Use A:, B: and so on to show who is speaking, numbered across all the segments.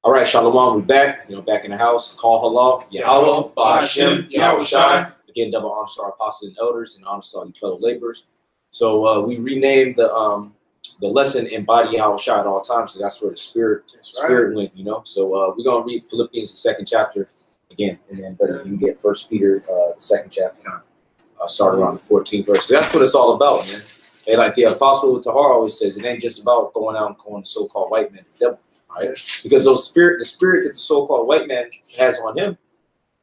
A: All right, Shalom, we're back. Back in the house. Call halal, Yahweh, Bahashem, Yahawashi. Again, double honor to our apostles and elders, and honor to all you fellow laborers. So we renamed the lesson Embody Yahawashi at all times. So that's where the spirit went. So we're gonna read Philippians, the 2nd chapter again, and then you can get 1 Peter, the 2nd chapter. Start around the 14th verse. So that's what it's all about, man. And like the apostle Tahar always says, it ain't just about going out and calling the so-called white man the devil. Right? Because the spirits that the so-called white man has on him,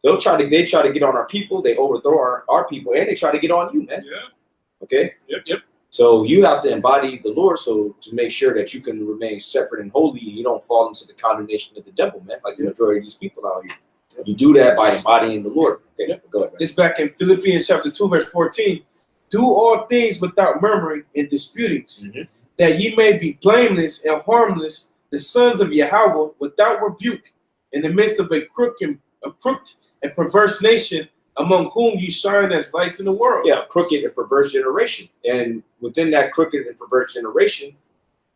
A: they try to get on our people, they overthrow our people, and they try to get on you, man.
B: Yeah.
A: Okay?
B: Yep.
A: So you have to embody the Lord to make sure that you can remain separate and holy, and you don't fall into the condemnation of the devil, man, like the majority of these people out here. You do that by embodying the Lord. Okay, go ahead, man.
B: It's back in Philippians chapter 2, verse 14. Do all things without murmuring and disputings, that ye may be blameless and harmless, the sons of Yahweh, without rebuke, in the midst of a crooked and perverse nation, among whom you shine as lights in the world.
A: Yeah, crooked and perverse generation. And within that crooked and perverse generation,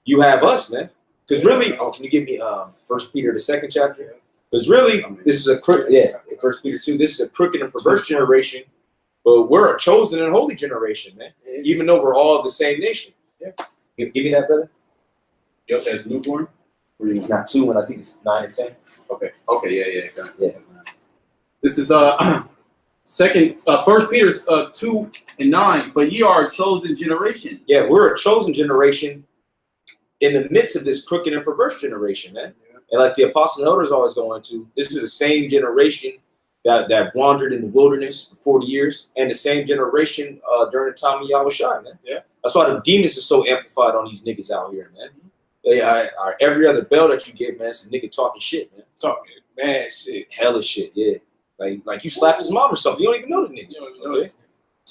A: you have us, man. Because really, can you give me 1 Peter, the 2nd chapter? Because really, this is a crooked, 1 Peter 2, this is a crooked and perverse generation, but we're a chosen and holy generation, man. Even though we're all of the same nation. Yeah. Give me that, brother.
B: Yep, that's newborn.
A: Not 2, and I think it's 9 and 10.
B: Okay, yeah. Got it.
A: Yeah.
B: This is 1 Peter 2 and 9. But ye are a chosen generation.
A: Yeah, we're a chosen generation in the midst of this crooked and perverse generation, man. Yeah. And like the apostles and elders always go into, this is the same generation that wandered in the wilderness for 40 years, and the same generation during the time of Yahawashi, man. Yeah. That's why the demons are so amplified on these niggas out here, man. They are every other bell that you get, man, it's a nigga talking shit, man.
B: Talking mad shit.
A: Hella shit, yeah. Like you slapped his mom or something. You don't even know the nigga. You don't even know this.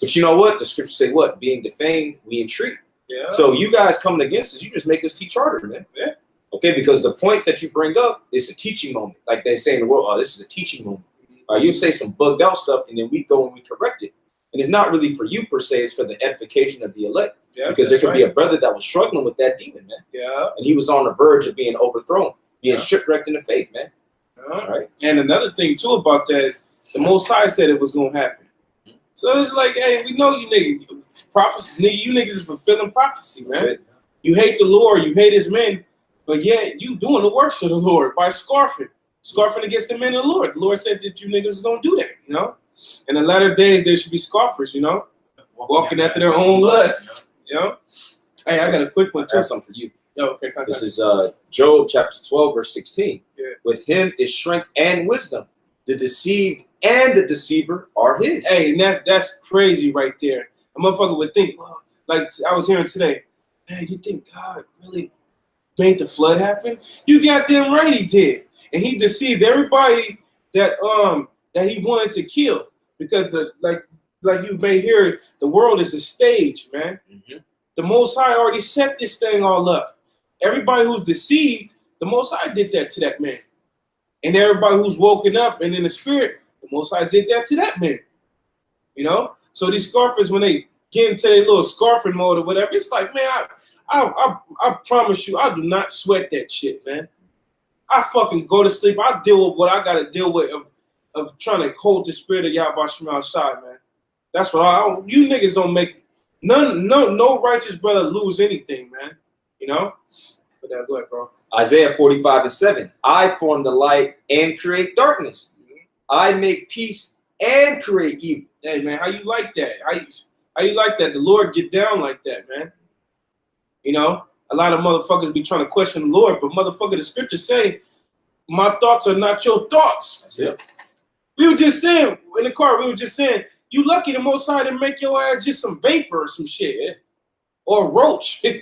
A: But you know what? The scriptures say what? Being defamed, we entreat. Yeah. So you guys coming against us, you just make us teach harder, man. Yeah. Okay, because the points that you bring up, it's a teaching moment. Like they say in the world, this is a teaching moment. You say some bugged out stuff, and then we go and we correct it. And it's not really for you per se, it's for the edification of the elect. Yeah, because there could be a brother that was struggling with that demon, man. Yeah. And he was on the verge of being overthrown, being shipwrecked in the faith, man.
B: All right. And another thing too about that is the Most High said it was gonna happen. So it's like, hey, we know you niggas, prophecy, nigga, you niggas is fulfilling prophecy, man. You hate the Lord, you hate his men, but yet you doing the works of the Lord by scarfing against the men of the Lord. The Lord said that you niggas don't do that, In the latter days, there should be scoffers, walking after their own lusts, Hey, I got a quick one too.
A: Something for you.
B: Okay,
A: this is Job chapter 12, verse 16. Yeah. With him is strength and wisdom. The deceived and the deceiver are his.
B: Hey, and that's crazy right there. A motherfucker would think, well, like I was hearing today, man, you think God really made the flood happen? You got them right, he did. And he deceived everybody that he wanted to kill. Because like you may hear, the world is a stage, man. The Most High already set this thing all up. Everybody who's deceived, the Most High did that to that man. And everybody who's woken up and in the spirit, the Most High did that to that man. So these scarfers, when they get into their little scarfing mode or whatever, it's like, man, I promise you, I do not sweat that shit, man. I fucking go to sleep. I deal with what I got to deal with of trying to hold the spirit of Yahawashi outside, man. That's what you niggas don't make no righteous brother lose anything, man. But go ahead, bro.
A: Isaiah 45 and 7. I form the light and create darkness. I make peace and create evil.
B: Hey, man, how you like that? How you like that? The Lord get down like that, man. A lot of motherfuckers be trying to question the Lord, but motherfucker, the scriptures say, my thoughts are not your thoughts.
A: That's it.
B: We were just saying, in the car, you lucky the Most High didn't make your ass just some vapor or some shit. Yeah? Or roach. I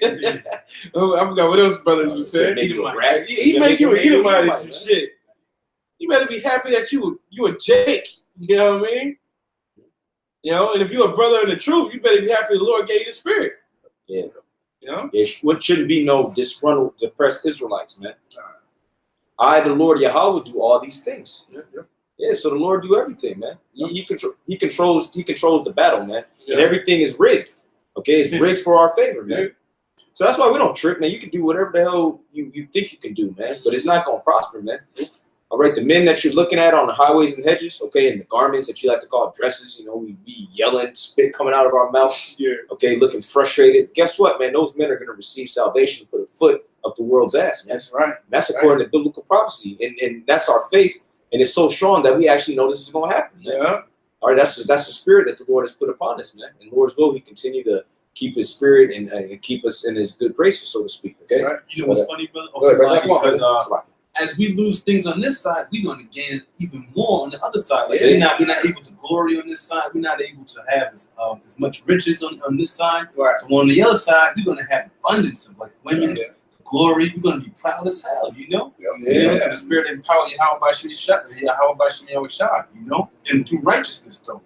B: forgot what else brothers was saying. He make you an Edomite and some shit. You better be happy that you a Jake. You know what I mean? And if you're a brother in the truth, you better be happy the Lord gave you the spirit.
A: Yeah. What shouldn't be no disgruntled, depressed Israelites, man. I, the Lord Yahweh, do all these things. Yeah, so the Lord do everything, man. He controls the battle, man. And everything is rigged. Okay, it's rigged for our favor, man. So that's why we don't trip, man. You can do whatever the hell you think you can do, man. But it's not gonna prosper, man. All right, the men that you're looking at on the highways and hedges, okay, and the garments that you like to call dresses, you know, we be yelling, spit coming out of our mouth, okay, looking frustrated. Guess what, man? Those men are going to receive salvation, put a foot up the world's ass, man.
B: That's right.
A: That's according to biblical prophecy, and that's our faith, and it's so strong that we actually know this is going to happen, man.
B: Yeah.
A: All right, that's the spirit that the Lord has put upon us, man. And Lord's will, He continue to keep His spirit and keep us in His good graces, so to speak. Okay.
C: Right. You know what's funny, brother?
A: Because
C: as we lose things on this side, we're going to gain even more on the other side. Like we're not able to glory on this side. We're not able to have as much riches on this side.
B: Right.
C: So on the other side, we're going to have abundance of like women, glory. We're going to be proud as hell, you know?
B: Yeah.
C: You know, the spirit empower Yahawashi, you know? And through righteousness, though.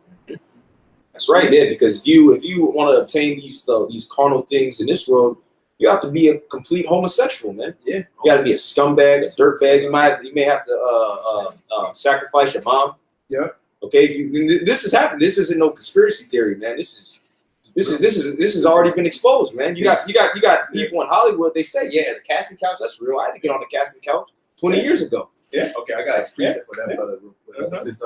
A: That's right, yeah. Because if you want to obtain these carnal things in this world, you have to be a complete homosexual, man. Yeah. You got to be a scumbag, a dirtbag. You may have to sacrifice your mom.
B: Yeah.
A: Okay. This has happened. This isn't no conspiracy theory, man. This has already been exposed, man. You got people in Hollywood. They say, yeah, the casting couch. That's real. I had to get on the casting couch 20 years ago.
D: Yeah. Okay, I got a precept for that, brother. Real quick. This is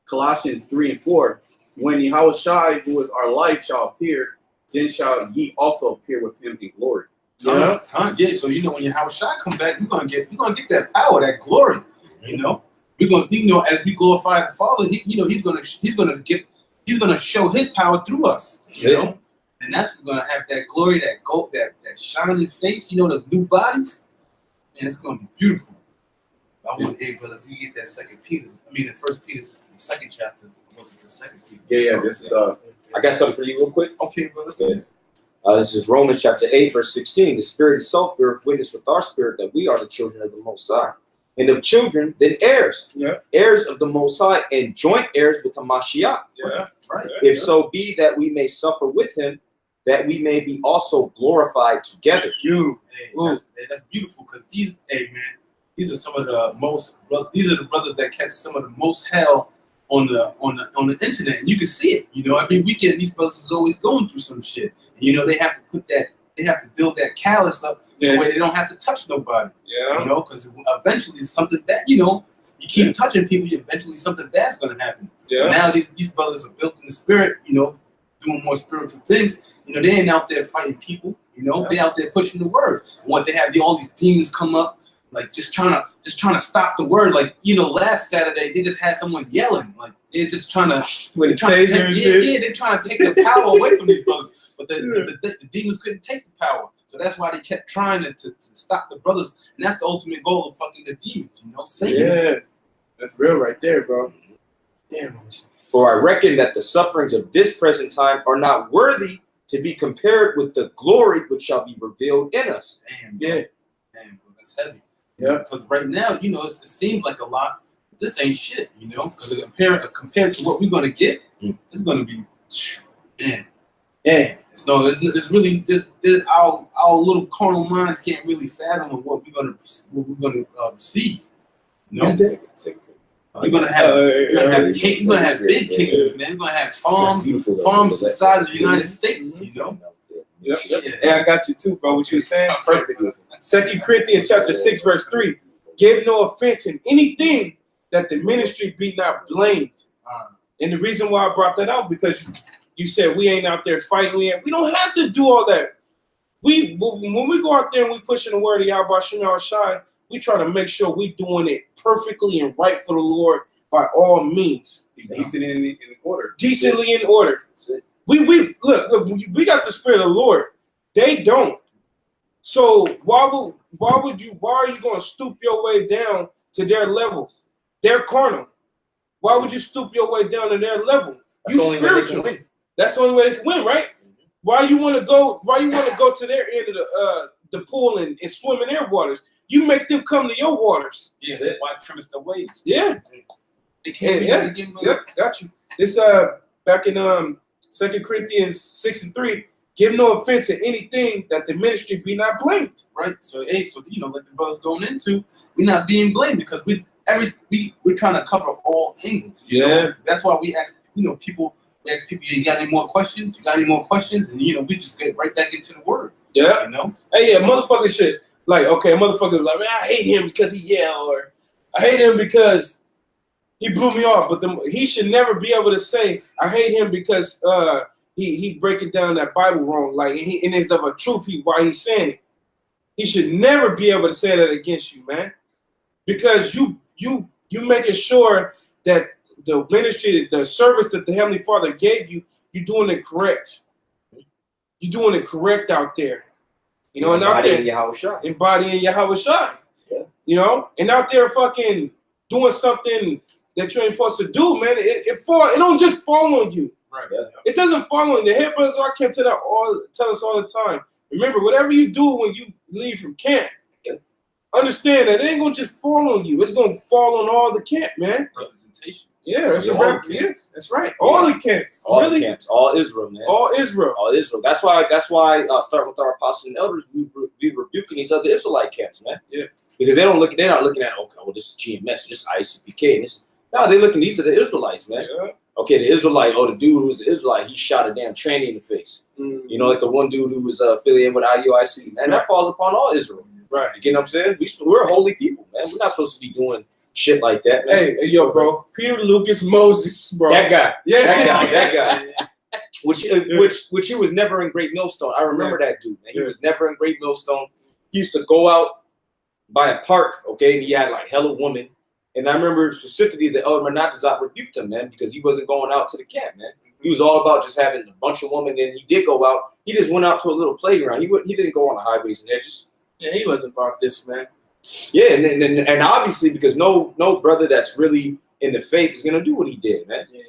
D: Colossians 3:4. When Yahawashi, who is our life, shall appear, then shall ye also appear with him in glory.
C: Yeah. So you know when Yahawashi come back, we're gonna get that power, that glory. You know, we're gonna, as we glorify the Father, he's gonna show His power through us. You know, and that's gonna have that glory, that gold, that shining face. You know, those new bodies, and it's gonna be beautiful. I want, hey brother, if you get that the First Peter, the second chapter, go to the second Peter.
A: Yeah. This is I got something for you real quick.
C: Okay, brother.
A: Okay. This is Romans chapter 8, verse 16. The Spirit itself beareth witness with our spirit that we are the children of the Most High. And of children, then heirs.
B: Yeah.
A: Heirs of the Most High and joint heirs with the Mashiach.
B: Yeah.
C: Right.
A: If so be that we may suffer with Him, that we may be also glorified together.
C: That's beautiful because these are some of the most. These are the brothers that catch some of the most hell on the internet, and you can see it. You know, every weekend these brothers is always going through some shit. And, you know, they have to put that. They have to build that callus up the way they don't have to touch nobody.
B: Yeah.
C: You know, because eventually something bad. You know, you keep touching people, eventually something bad's gonna happen.
B: Yeah.
C: But now these brothers are built in the spirit. You know, doing more spiritual things. You know, they ain't out there fighting people. You know, they out there pushing the word. And what they have, all these demons come up. Like just trying to stop the word. Like, you know, last Saturday they just had someone yelling. Like they're just trying to
B: with a taser and shit.
C: Yeah, they're trying to take the power away from these brothers. But the demons couldn't take the power. So that's why they kept trying to stop the brothers. And that's the ultimate goal of fucking the demons, you know, Satan.
B: Yeah. That's real right there, bro. Damn.
A: For I reckon that the sufferings of this present time are not worthy to be compared with the glory which shall be revealed in us.
C: Damn, bro. Damn, bro, that's heavy.
B: Yeah.
C: Because right now, you know, it seems like a lot. But this ain't shit, you know. Because compared to what we're gonna get, it's gonna be, man.
B: Yeah.
C: It's really our little carnal minds can't really fathom what we're gonna receive. You know, we're gonna have big kingdoms, man. We're gonna have farms the size of the United States. You know.
B: Yep. Yeah, I got you too, bro. What you saying? Perfect. 2 Corinthians chapter 6, verse 3. Give no offense in anything that the ministry be not blamed. And the reason why I brought that out, because you said we ain't out there fighting. We don't have to do all that. When we go out there and we pushing the word of Yahawashi, we try to make sure we doing it perfectly and right for the Lord by all means.
D: Decent in order.
B: Decently in order. We look, we got the Spirit of the Lord. They don't. So why are you going to stoop your way down to their level? They're carnal. Why would you stoop your way down to their level?
A: That's the only way they can
B: win. That's the only way they can win, right? Why you want to go to their end of the pool and swim in their waters? You make them come to your waters.
C: Yeah, why trim the waves?
B: Yeah.
C: They can't
B: Yep, got you. It's back in 2 Corinthians 6:3. Give no offense in anything that the ministry be not blamed.
C: Right. So you know, like the brothers going into, we're not being blamed because we're trying to cover all angles. You know? That's why we ask, you know, people, you got any more questions? You got any more questions? And you know, we just get right back into the word.
B: Yeah.
C: You know?
B: Hey, yeah, motherfucker shit. Like, okay, a motherfucker like, man, I hate him because he yelled, or I hate him because he blew me off. But he should never be able to say, I hate him because he breaking down that Bible wrong. Like, and it's of a truth why he's saying it. He should never be able to say that against you, man. Because you making sure that the ministry, the service that the Heavenly Father gave you, you're doing it correct. You're doing it correct out there. You know, and out there embodying Yahawashi.
A: Yeah.
B: You know, and out there fucking doing something that you ain't supposed to do, man. It don't just fall on you.
C: Right.
A: Yeah.
B: It doesn't fall on the head brothers. I can't tell us all the time. Remember, whatever you do when you leave from camp, understand that it ain't gonna just fall on you. It's gonna fall on all the camp, man.
C: Representation.
B: Yeah, it's that's right. All the camps.
A: All
B: really?
A: the camps. All Israel, man.
B: All Israel.
A: All Israel. That's why starting with our apostles and elders, we rebuking these other Israelite camps, man.
B: Yeah.
A: Because they're not looking at, okay, well, this is GMS, this is ICPK, and this. No, they're looking, these are the Israelites, man.
B: Yeah.
A: Okay, the Israelite, the dude who was an Israelite, he shot a damn tranny in the face.
B: Mm-hmm.
A: You know, like the one dude who was affiliated with IUIC. Man, that falls upon all Israel.
B: Right.
A: You get what I'm saying? We're holy people, man. We're not supposed to be doing shit like that, man.
B: Hey, yo, bro. Peter Lucas Moses, bro.
A: That guy.
B: Yeah.
A: That guy. Which he was never in Great Millstone. I remember that dude, man. He was never in Great Millstone. He used to go out by a park, okay, and he had like hella women. And I remember specifically the Elder Menachezot rebuked him, man, because he wasn't going out to the camp, man. He was all about just having a bunch of women, and he did go out. He just went out to a little playground. He didn't go on the highways and edges.
B: Yeah, he wasn't about this, man.
A: Yeah, and obviously because no brother that's really in the faith is gonna do what he did, man.
B: Yeah.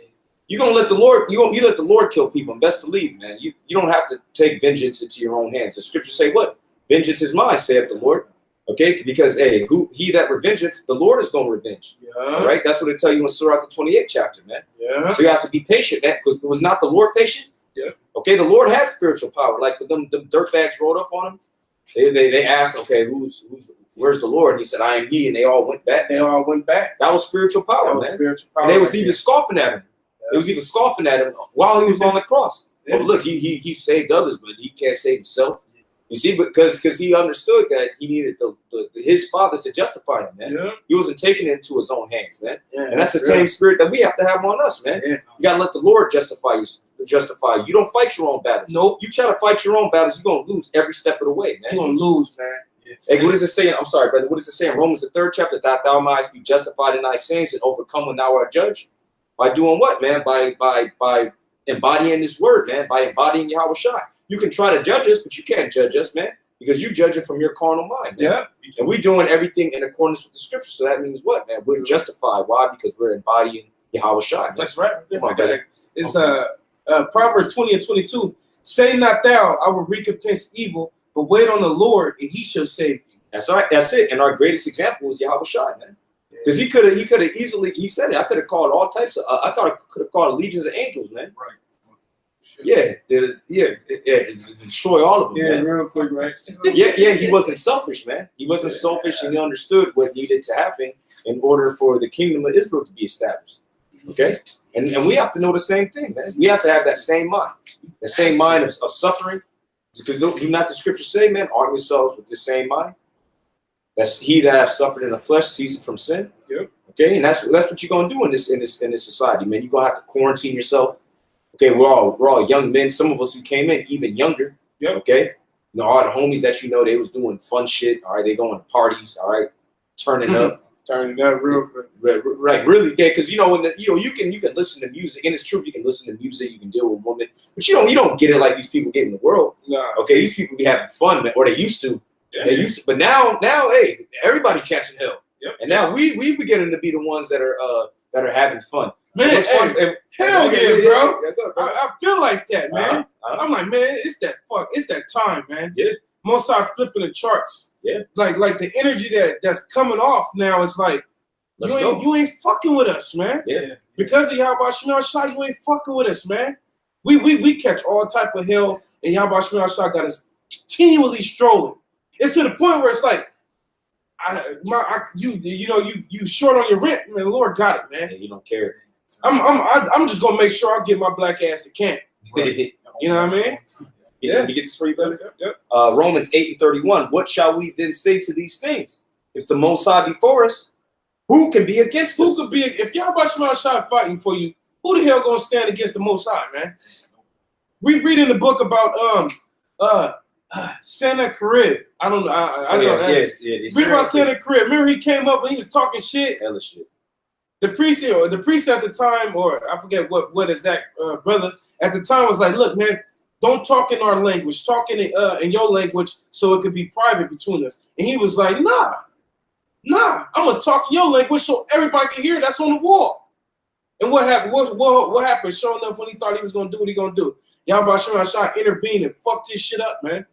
A: You're gonna let the Lord you let the Lord kill people, and best believe, man. You don't have to take vengeance into your own hands. The scriptures say what? Vengeance is mine, saith the Lord. Okay, because he that revengeth, the Lord is gonna revenge.
B: Yeah.
A: All right, that's what it tell you in Surah the 28th chapter, man.
B: Yeah.
A: So you have to be patient, man, because was not the Lord patient?
B: Yeah.
A: Okay, the Lord has spiritual power. Like when them dirtbags rolled up on him, they asked, okay, where's the Lord? He said, I am he, and they all went back.
B: They all went back.
A: That was spiritual power, man.
B: Spiritual power.
A: And they was even scoffing at him.
B: Yeah.
A: They was even scoffing at him while he was on the cross.
B: Yeah.
A: Well, look, he saved others, but he can't save himself. You see, because he understood that he needed his Father to justify him, man.
B: Yeah.
A: He wasn't taking it into his own hands, man.
B: Yeah,
A: and that's the same spirit that we have to have on us, man.
B: Yeah.
A: You gotta let the Lord justify you. You don't fight your own battles.
B: Nope.
A: You try to fight your own battles, you're gonna lose every step of the way, man.
B: You're gonna lose, man.
A: Hey, what does it say? I'm sorry, brother. What does it say in Romans the 3rd chapter? That thou mightst be justified in thy sins and overcome when thou art judged. By doing what, man? By embodying this word, man. By embodying Yahawashi. You can try to judge us, but you can't judge us, man. Because you judge it from your carnal mind, man.
B: Yeah.
A: And we're doing everything in accordance with the scripture. So that means what, man? We're justified. Why? Because we're embodying Yahawashi, man.
B: That's right.
A: Come on, brother.
B: It's Proverbs 20 and 22. Say not thou, I will recompense evil, but wait on the Lord, and he shall save you.
A: That's right. That's it. And our greatest example was Yahawashi, man. Because he could have easily, he said it. I could have called all types of, I could have called legions of angels, man.
C: Right.
A: Yeah, to destroy all of them.
B: Yeah,
A: man.
B: real quick, right?
A: Yeah, he wasn't selfish, man. He wasn't selfish, and he understood what needed to happen in order for the kingdom of Israel to be established. Okay? And we have to know the same thing, man. We have to have that same mind. The same mind of suffering. Because do not the scriptures say, man, arm yourselves with the same mind? That's he that have suffered in the flesh, ceasing from sin.
B: Yep. Okay,
A: and that's what you're gonna do in this society, man. You're gonna have to quarantine yourself. Okay, we're all young men. Some of us who came in even younger.
B: Yep.
A: Okay. You know, all the homies that you know, they was doing fun shit. All right, they going to parties. All right, turning up
B: real quick.
A: Right, really, yeah. Because you know when you can listen to music, and it's true you can listen to music, you can deal with women, but you don't get it like these people get in the world.
B: Nah.
A: Okay, these people be having fun, man, or they used to.
B: Yeah.
A: They used to, but now, hey, everybody catching hell.
B: Yep.
A: And now we beginning to be the ones that are having fun.
B: Man,
A: What's fun?
B: hell yeah, bro.
A: Yeah, go, bro.
B: I feel like that, man. I'm like, man, it's that time, man.
A: Yeah.
B: Most start flipping the charts.
A: Yeah.
B: Like the energy that's coming off now is like, you ain't fucking with us, man.
A: Yeah.
B: Because of Yahawashi Shah, you ain't fucking with us, man. We catch all type of hell, and Yahawashi Shah got us continually strolling. It's to the point where it's like, you short on your rent, man. The Lord got it, man.
A: Yeah, you don't care.
B: I'm just gonna make sure I get my black ass to camp.
A: Right.
B: You know what I mean?
A: Let me get this for you, brother.
B: Yep.
A: Romans 8:31. What shall we then say to these things? If the Most High be for us, who can be against us?
B: Who could be if Yahawashi fighting for you? Who the hell gonna stand against the Most High, man? We read in the book about Sennacherib. I don't know. I know that.
A: Yes.
B: Read about Sennacherib. Remember he came up and he was talking shit.
A: Hella shit.
B: The priest at the time, or I forget what exact brother at the time was like, look, man, don't talk in our language, talk in your language, so it could be private between us. And he was like, nah, I'm gonna talk in your language so everybody can hear. That's on the wall. And what happened? What happened? Sure enough, when he thought he was gonna do what he gonna do, Yahawashi intervened and fucked this shit up, man.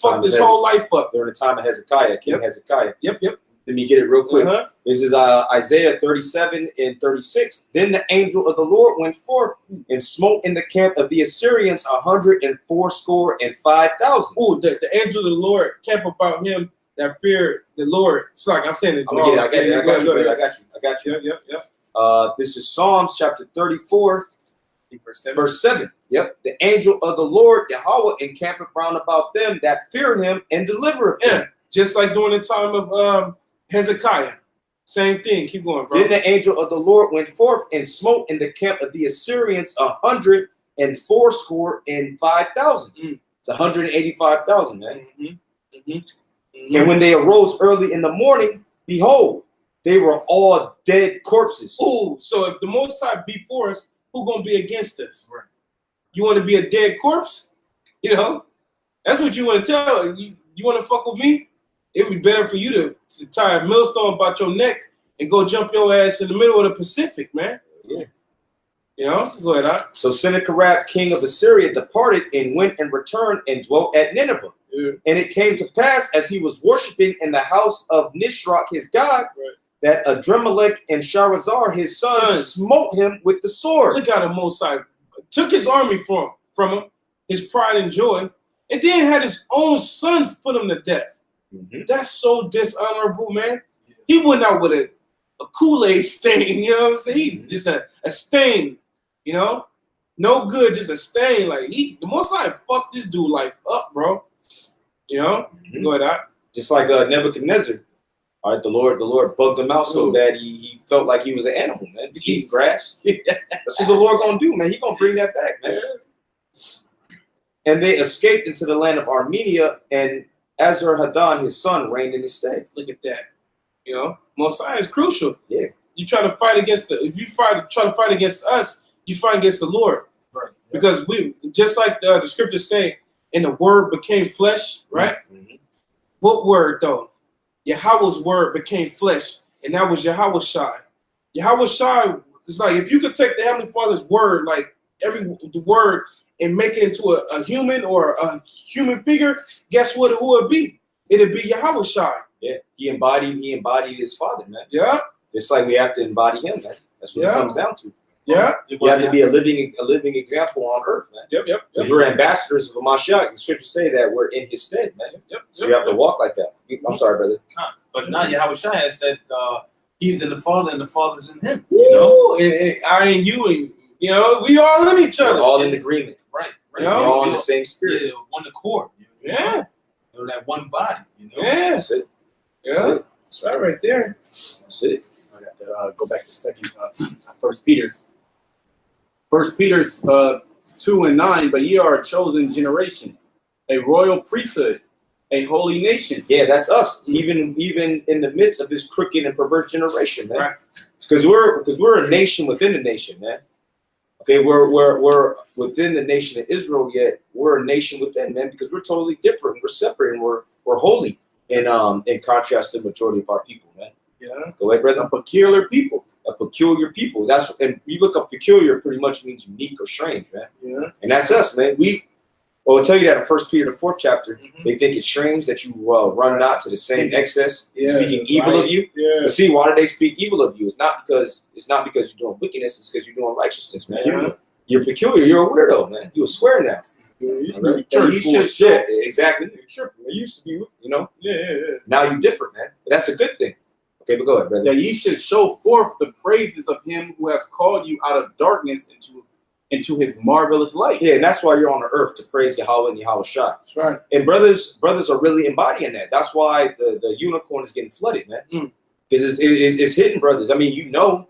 B: Fucked this whole life up.
A: During the time of Hezekiah, King Hezekiah.
B: Yep.
A: Let me get it real quick. This is Isaiah 37 and 36. Then the angel of the Lord went forth and smote in the camp of the Assyrians 185,000.
B: Ooh, the angel of the Lord kept about him that feared the Lord. It's like I'm saying it.
A: I'm gonna get it. I got you.
B: Yep.
A: This is Psalms chapter 34, verse 7. Yep. The angel of the Lord, Yahweh, encampeth round about them that fear him and delivereth them.
B: Yeah. Just like during the time of Hezekiah. Same thing. Keep going, bro.
A: Then the angel of the Lord went forth and smote in the camp of the Assyrians 185,000. It's 185,000, man. And when they arose early in the morning, behold, they were all dead corpses.
B: Ooh, so if the Most High be for us, who gonna be against us?
C: Right.
B: You want to be a dead corpse? You know, that's what you want to tell. You want to fuck with me? It would be better for you to tie a millstone about your neck and go jump your ass in the middle of the Pacific, man.
A: Yeah.
B: You know, go ahead, huh?
A: So Sennacherib, king of Assyria, departed and went and returned and dwelt at Nineveh.
B: Yeah.
A: And it came to pass, as he was worshiping in the house of Nisroch his god, that Adremelech and Sharazar his sons smote him with the sword.
B: Look how the Most High took his army from him, his pride and joy, and then had his own sons put him to death. That's so dishonorable, man. He went out with a Kool-Aid stain, you know what I'm saying? Just a stain, you know? No good, just a stain. Like the Most High fucked this dude life up, bro. You know? Go ahead,
A: Just like Nebuchadnezzar. All right, the Lord bugged him out so bad he felt like he was an animal, man. Just eating grass. That's what the Lord gonna do, man. He gonna bring that back, man. And they escaped into the land of Armenia, and Azarhaddon, his son, reigned in his stead.
B: Look at that. You know, Mosiah is crucial.
A: Yeah.
B: You try to fight against if you try to fight against us, you fight against the Lord.
C: Right.
B: Because we, just like the scriptures say, and the word became flesh, right? What word though? Yahweh's word became flesh, and that was Yahawashi. Yahawashi is like, if you could take the Heavenly Father's word, like the word, and make it into a human or a human figure, guess what? Who would be? It'd be Yahawashi.
A: Yeah, he embodied his father, man.
B: Yeah.
A: Just like we have to embody him, man. That's what it comes down to.
B: Yeah.
A: You have to be a living example on earth, man.
B: Yep.
A: Because we're ambassadors of Mashiach. The scriptures say that we're in his stead, man. So you have to walk like that. I'm sorry, brother.
C: But now Yahawashi has said he's in the Father and the Father's in him.
B: You know, and I and you, and you know, we all in each other.
A: We're all in agreement.
C: Right.
A: You know? We're all in the same spirit.
C: Yeah, one accord.
B: Yeah.
C: You know, that one body. You know?
B: Yeah.
A: That's it.
B: Yeah. That's right there.
A: That's it.
D: I got to go back to First Peter's 2:9. But ye are a chosen generation, a royal priesthood, a holy nation.
A: Yeah, that's us. Even in the midst of this crooked and perverse generation, man.
B: Right.
A: Because we're a nation within a nation, man. Okay, we're within the nation of Israel, yet we're a nation within, man, because we're totally different. We're separate and we're holy in contrast to the majority of our people, man.
B: Yeah.
A: Go ahead, brother.
D: A peculiar people.
A: A peculiar people. That's and you look up peculiar pretty much means unique or strange, man.
B: Yeah.
A: And that's us, man. I'll tell you that in 1 Peter, the 4th chapter, they think it's strange that you run not to the same excess, speaking evil of you.
B: Yeah.
A: But see, why do they speak evil of you? It's not because you're doing wickedness, it's because you're doing righteousness, man.
B: Yeah.
A: You're peculiar, you're a weirdo, man. You're a square now. Exactly. You're tripping. It used to be, you know.
B: Yeah.
A: Now you're different, man. But that's a good thing. Okay, but go ahead, brother.
D: That ye should show forth the praises of him who has called you out of darkness into into his marvelous light.
A: Yeah, and that's why you're on the earth, to praise Yahweh and Yahawashi.
B: That's right.
A: And brothers are really embodying that. That's why the unicorn is getting flooded, man. Because it's hitting brothers. I mean, you know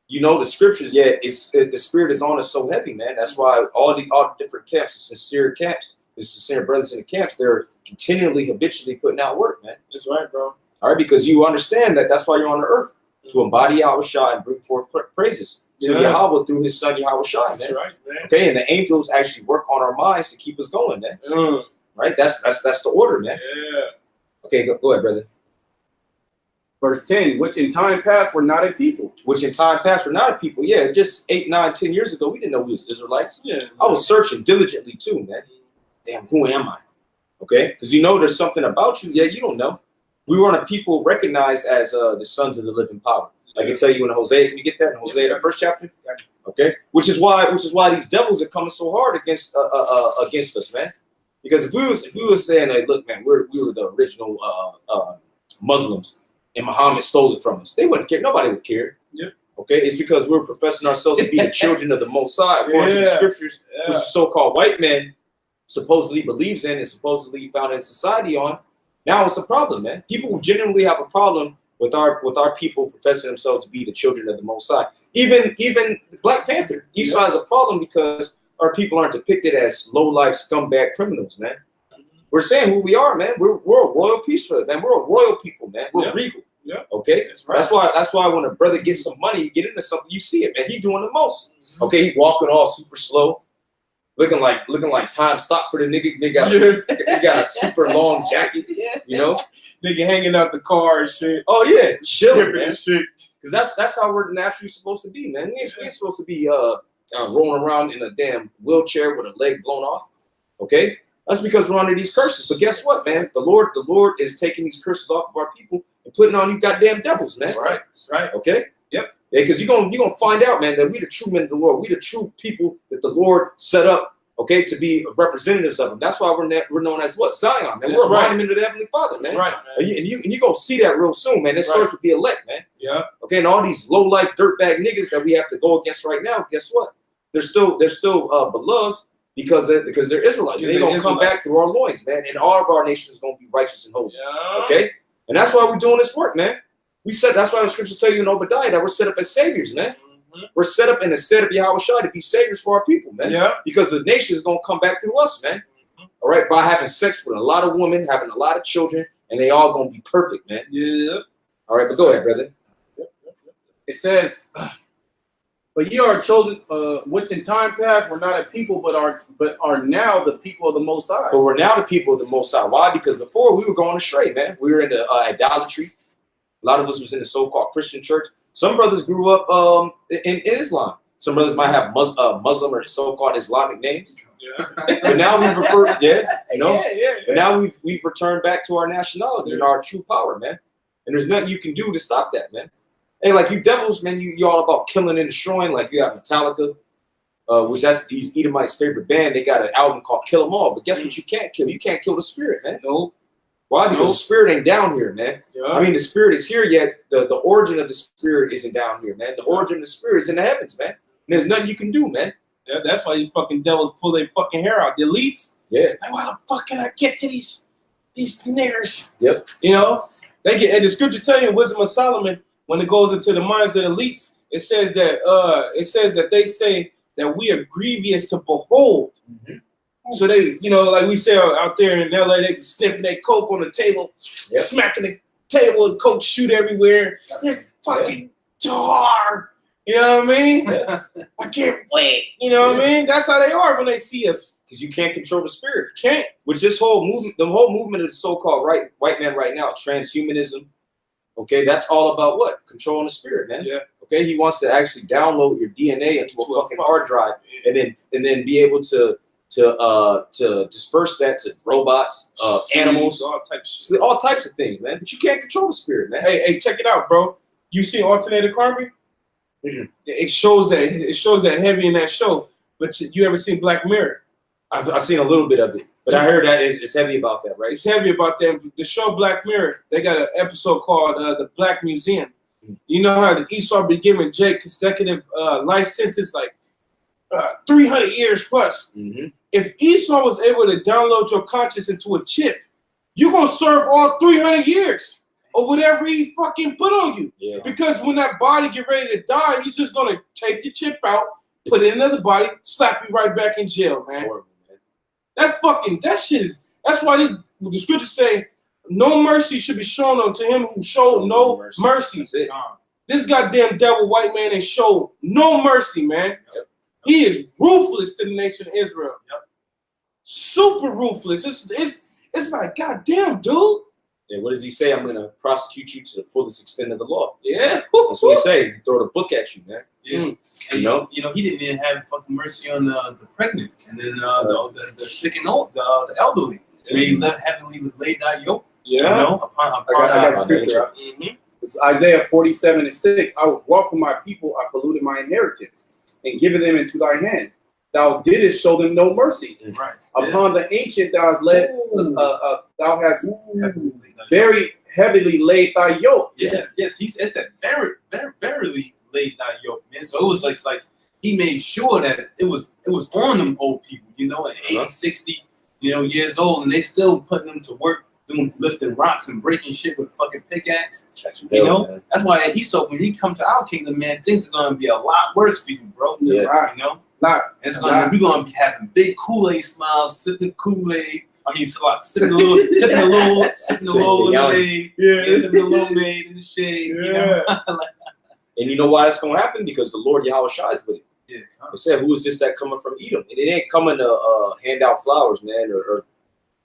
A: the scriptures. Yeah, the spirit is on us so heavy, man. That's why all the different camps, the sincere camps, the sincere brothers in the camps, they're continually, habitually putting out work, man.
B: That's right, bro.
A: All right, because you understand that's why you're on the earth, to embody Yahawashi and bring forth praises to Yahweh through his son Yahawashi, man.
B: That's right, man.
A: Okay, and the angels actually work on our minds to keep us going, man. Right? That's the order, man.
B: Yeah.
A: Okay, go ahead, brother.
D: Verse 10, which in time past were not a people.
A: Which in time past were not a people. Yeah, just 8, 9, 10 years ago, we didn't know we was Israelites.
B: Yeah.
A: I was searching diligently too, man. Damn, who am I? Okay, because there's something about you. Yeah, you don't know. We weren't a people recognized as the sons of the living power. I can tell you in Hosea. Can you get that in Hosea, the first chapter? Okay, which is why these devils are coming so hard against us, man. Because if we was saying, hey, look, man, we were the original Muslims, and Muhammad stole it from us, they wouldn't care. Nobody would care.
B: Yeah.
A: Okay, it's because we're professing ourselves to be the children of the Most High, according to the scriptures, which the so-called white men supposedly believes in and supposedly found in society on. Now it's a problem, man. People who genuinely have a problem with our people professing themselves to be the children of the Most High. Even Black Panther, Esau has a problem because our people aren't depicted as low-life scumbag criminals, man. We're saying who we are, man. We're a royal peaceful, man. We're a royal people, man. We're regal.
B: Yeah.
A: Okay.
B: That's right.
A: That's why when a brother gets some money, you get into something, you see it, man. He doing the most. Okay, he walking all super slow. Looking like time stop for the nigga. He got a super long jacket, you know.
B: Nigga hanging out the car and shit.
A: Oh yeah, chilling, man.
B: Shit.
A: Because that's how we're naturally supposed to be, man. We ain't supposed to be rolling around in a damn wheelchair with a leg blown off. Okay, that's because we're under these curses. But guess what, man? The Lord is taking these curses off of our people and putting on you goddamn devils, man.
B: That's right. That's right.
A: Okay.
B: Yep.
A: Yeah, because you're gonna find out, man, that we the true men of the Lord. We the true people that the Lord set up, okay, to be representatives of Him. That's why we're known as what? Zion, man. We're a monument of the Heavenly Father, man.
B: That's right, man.
A: And you're gonna see that real soon, man. It starts with the elect, man.
B: Yeah.
A: Okay, and all these low life dirtbag niggas that we have to go against right now. Guess what? They're still beloved because they're Israelites. They're gonna come back through our loins, man. And all of our nation is gonna be righteous and holy.
B: Yeah.
A: Okay, and that's why we're doing this work, man. That's why the scriptures tell you in Obadiah that we're set up as saviors, man. We're set up in the stead of Yahawashi to be saviors for our people, man.
B: Yeah.
A: Because the nation is gonna come back through us, man. All right, by having sex with a lot of women, having a lot of children, and they all gonna be perfect, man.
B: Yeah.
A: All right, but go ahead, brother.
D: It says, but ye are chosen, which in time past were not a people, but are now the people of the Most High.
A: But we're now the people of the Most High. Why? Because before we were going astray, man. We were into idolatry. A lot of us was in the so-called Christian church. Some brothers grew up in Islam. Some brothers might have Muslim or so-called Islamic names.
B: Yeah.
A: But now we've referred, But now we've returned back to our nationality and our true power, man. And there's nothing you can do to stop that, man. Hey, like you devils, man, you all about killing and destroying. Like you have Metallica, which that's these Edomites' favorite band. They got an album called Kill 'Em All. But guess what? You can't kill. You can't kill the spirit, man.
B: No.
A: Why? Because the spirit ain't down here, man.
B: Yeah.
A: I mean, the spirit is here, yet the origin of the spirit isn't down here, man. The origin of the spirit is in the heavens, man. And there's nothing you can do, man.
B: Yeah, that's why these fucking devils pull their fucking hair out. The elites.
A: Yeah.
B: Like, why the fuck can I get to these niggers?
A: Yep.
B: You know, they get. And the scripture tell you in Wisdom of Solomon, when it goes into the minds of the elites, it says that they say that we are grievous to behold.
A: Mm-hmm.
B: So they, like we say out there in LA, they be sniffing their coke on the table, smacking the table and coke shoot everywhere. They're fucking tar. You know what I mean?
A: Yeah.
B: I can't wait. You know what I mean? That's how they are when they see us.
A: Because you can't control the spirit.
B: Can't.
A: Which this whole movement, the whole movement of the so-called white man right now, transhumanism. Okay, that's all about what? Controlling the spirit, man.
B: Yeah.
A: Okay, he wants to actually download your DNA into a fucking hard drive, and then be able to disperse that to robots, animals, all types of things, man. But you can't control the spirit, man.
B: Hey, check it out, bro. You see alternative carbon?
A: Mm-hmm.
B: It shows that heavy in that show. But you ever seen Black Mirror?
A: I've seen a little bit of it, but I heard that it's heavy about that, right?
B: It's heavy about that. The show Black Mirror, they got an episode called The Black Museum. You know how the Esau be giving Jake consecutive life sentence, like 300 years plus.
A: Mm-hmm.
B: If Esau was able to download your conscience into a chip, you're going to serve all 300 years or whatever he fucking put on you.
A: Yeah.
B: Because when that body get ready to die, he's just going to take the chip out, put it in another body, slap you right back in jail, man.
A: Horrible, man.
B: That shit is, that's why the scriptures say, no mercy should be shown unto him who showed no mercy.
A: That's it.
B: This goddamn devil white man ain't showed no mercy, man.
A: Yep.
B: He is ruthless to the nation of Israel.
C: Yep.
B: Super ruthless. It's like, goddamn, dude.
A: Yeah, what does he say? I'm gonna prosecute you to the fullest extent of the law.
B: Yeah.
A: That's what he say. Throw the book at you, man.
C: Yeah.
B: Mm.
C: And
A: You know?
C: he didn't even have fucking mercy on the pregnant and then the sick and old, the elderly. They heavily laid that yoke.
B: Yeah.
C: You know, upon
D: I got the scripture.
B: Mm-hmm.
D: It's Isaiah 47:6. I was wroth with my people, I polluted my inheritance, and given them into thy hand. Thou didst show them no mercy.
C: Right.
D: Upon the ancient thou hast led, thou hast
C: Heavily laid that yoke.
D: very heavily laid thy yoke.
C: Yeah. Yes. It said verily laid that yoke, man. So it was like he made sure that it was on them old people, you know, at 80, 60, years old, and they still putting them to work, lifting rocks and breaking shit with a fucking pickaxe. You know,
A: man.
C: that's why at Esau, when you come to our kingdom, man, things are gonna be a lot worse for you, bro.
A: Yeah.
C: Right, you know, we're gonna be having big Kool-Aid smiles, sipping Kool-Aid. I mean, sipping a little lemonade, sipping a little lemonade in the shade. You know?
A: And you know why it's gonna happen? Because the Lord Yahawashi is with it.
C: Yeah.
A: It said, "Who is this that coming from Edom?" And it ain't coming to hand out flowers, man, or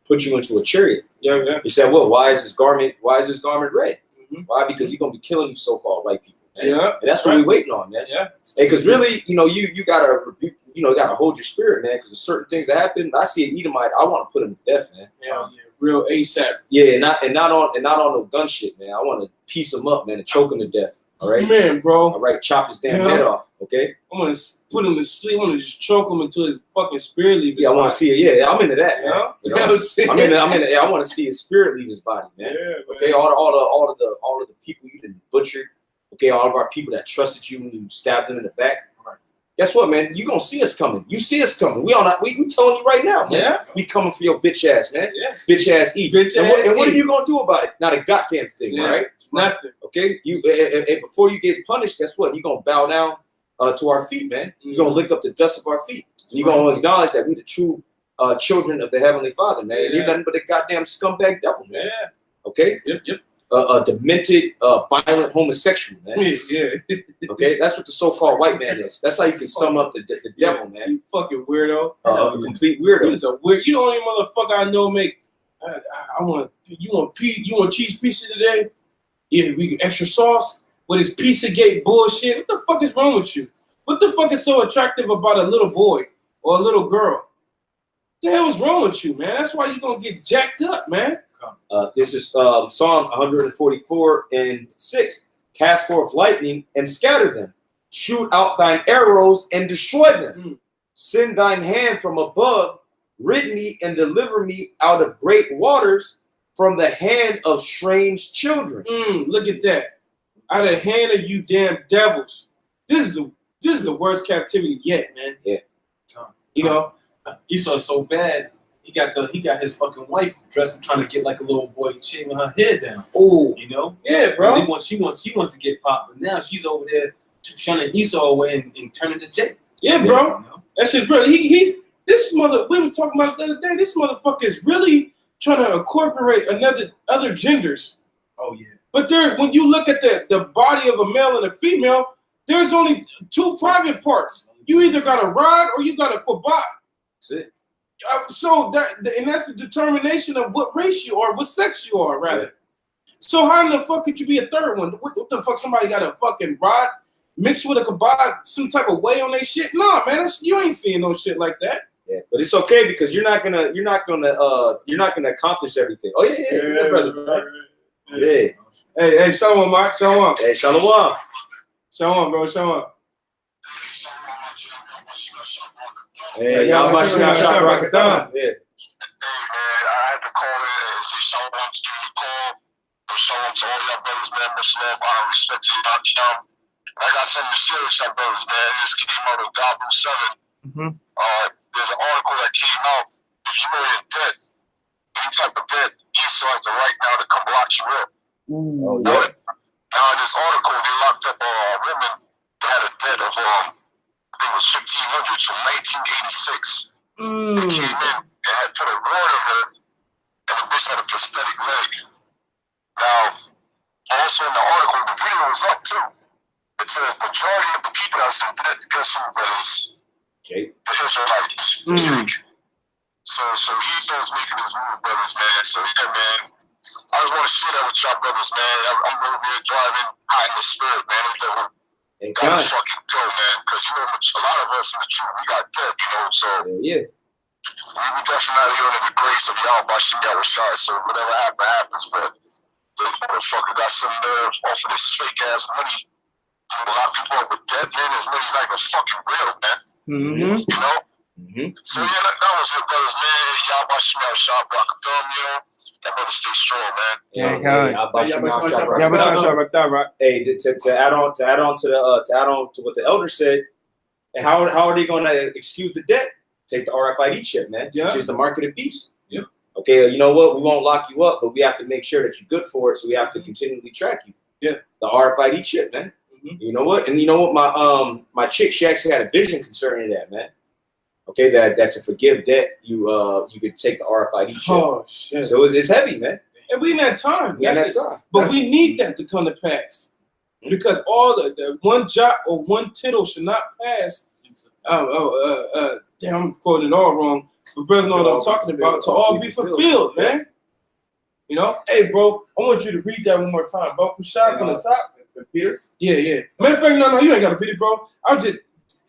A: put you into a chariot.
B: Yeah.
A: He said, "Well, why is this garment red?
B: Mm-hmm.
A: Why? Because he's gonna be killing you so-called white people, man.
B: Yeah.
A: And that's what we're waiting on, man.
B: Yeah.
A: Hey, because really, you gotta rebuke, gotta hold your spirit, man. Because there's certain things that happen. I see an Edomite, I want to put him to death, man.
B: Yeah. Real ASAP.
A: Yeah, and not on no gun shit, man. I want to piece him up, man, and choke him to death. All right,
B: Man, bro.
A: all right, chop his damn head off. Okay.
B: I'm gonna put him to sleep. I'm gonna just choke him until his fucking spirit leaves.
A: Yeah, I want to see it. Yeah, I'm into that, man.
B: Yeah.
A: You know? I want to see his spirit leave his body, man.
B: Yeah,
A: Okay, all of the people you done butchered. Okay, all of our people that trusted you and you stabbed them in the back.
C: Right.
A: Guess what, man? You gonna see us coming. You see us coming. We telling you right now, man.
B: Yeah.
A: We coming for your bitch ass, man.
B: Yeah.
A: Bitch ass eat. And what are you gonna do about it? Not a goddamn thing,
B: Yeah.
A: right?
B: Nothing.
A: Okay. You and before you get punished, guess what? You're gonna bow down to our feet, man. You're gonna lick up the dust of our feet. You're gonna acknowledge that we the true children of the Heavenly Father, man. And you're nothing but a goddamn scumbag devil, man.
B: Yeah.
A: Okay.
B: Yep.
A: A demented, violent homosexual, man.
B: Yeah.
A: Okay, that's what the so-called white man is. That's how you can sum up the devil, man.
B: You fucking weirdo.
A: A complete weirdo.
B: He's a weird. You the only motherfucker I know make. You want cheese pizza today? Yeah, we get extra sauce with his Pizzagate bullshit. What the fuck is wrong with you? What the fuck is so attractive about a little boy or a little girl? What the hell is wrong with you, man? That's why you're gonna get jacked up, man.
A: This is Psalms 144:6. Cast forth lightning and scatter them. Shoot out thine arrows and destroy them. Send thine hand from above. Rid me and deliver me out of great waters, from the hand of strange children.
B: Look at that. Out of the hand of you damn devils. This is the worst captivity yet, man.
A: Yeah.
B: You know?
C: Esau's so bad. He got his fucking wife dressed and trying to get like a little boy shaving her hair down.
B: Oh,
C: You know?
B: yeah, bro.
C: She wants to get popped, but now she's over there shunning Esau away and turning to Jacob.
B: Yeah, bro.
C: You know?
B: That's just real. He's this mother. We was talking about it the other day. This motherfucker is really trying to incorporate other genders.
C: Oh yeah.
B: But when you look at the body of a male and a female, there's only two private parts. You either got a rod or you got a quabat.
A: That's it.
B: So that's the determination of what race you are, what sex you are, rather.
A: Yeah.
B: So how in the fuck could you be a third one? What the fuck? Somebody got a fucking rod mixed with a kebab, some type of way on their shit? Nah, man, you ain't seeing no shit like that.
A: Yeah, but it's okay because you're not gonna accomplish everything. Oh yeah, brother. Yeah.
B: Hey, shalom, Mark, shalom.
A: Hey, shalom.
B: Shalom, bro, shalom.
A: Hey,
B: Yahawashi,
A: Yahawashi. Yeah.
E: Hey man, I had to call in and say shalom to you, call. Shalom to all y'all brothers, man. Much love, honor, respect to y'all. I got something to share with y'all brothers, man. This came out of Gabu 7. There's an article that came out. If you were in debt, any type of debt, Esau has the right now to come lock you up.
A: Oh, yeah.
E: Now in this article, they locked up women that had a debt of I think it was 1,500 from 1986. They came in and had put a ward on her, and the bitch had a prosthetic leg. Now, also in the article, the video was up too. It says majority of the people that's in debt, guess who, brothers?
A: Okay.
E: The Israelites. So Esau's making his move, brothers, man. So yeah, man. I just want to share that with y'all, brothers, man. I'm over here driving high in the spirit, man. We gotta fucking go, man. Because you know, a lot of us in the truth, we got debt, you know. So
A: yeah.
E: We definitely here under the grace of Yahawashi, Yahawashi. So whatever happens, but this motherfucker got some nerve off of this fake ass money. A lot of people up with debt, man. This money's not even fucking real, man. You know? So yeah, that was it, brothers, man. Yahawashi, Yahawashi, rock a thumb, you know. That brother stay strong, man.
A: Hey, to add on to what the elder said, and how are they going to excuse the debt? Take the RFID chip, man. Which is the mark of the beast.
B: Yeah.
A: Okay, you know what? We won't lock you up, but we have to make sure that you're good for it. So we have to continually track you. Yeah. The RFID chip, man. You know what? And you know what? My chick, she actually had a vision concerning that, man. Okay, that to forgive debt, you could take the RFID chip. Oh shit! So it's heavy, man.
B: And we in that time. But we need that to come to pass, because all the one jot or one tittle should not pass. Damn, I'm quoting it all wrong. But brothers know what I'm talking about. To all be fulfilled, man. You know, hey, bro, I want you to read that one more time, bro. Shot from the top.
D: Peters?
B: Yeah. Matter of fact, no, you ain't got to read it, bro. I'll just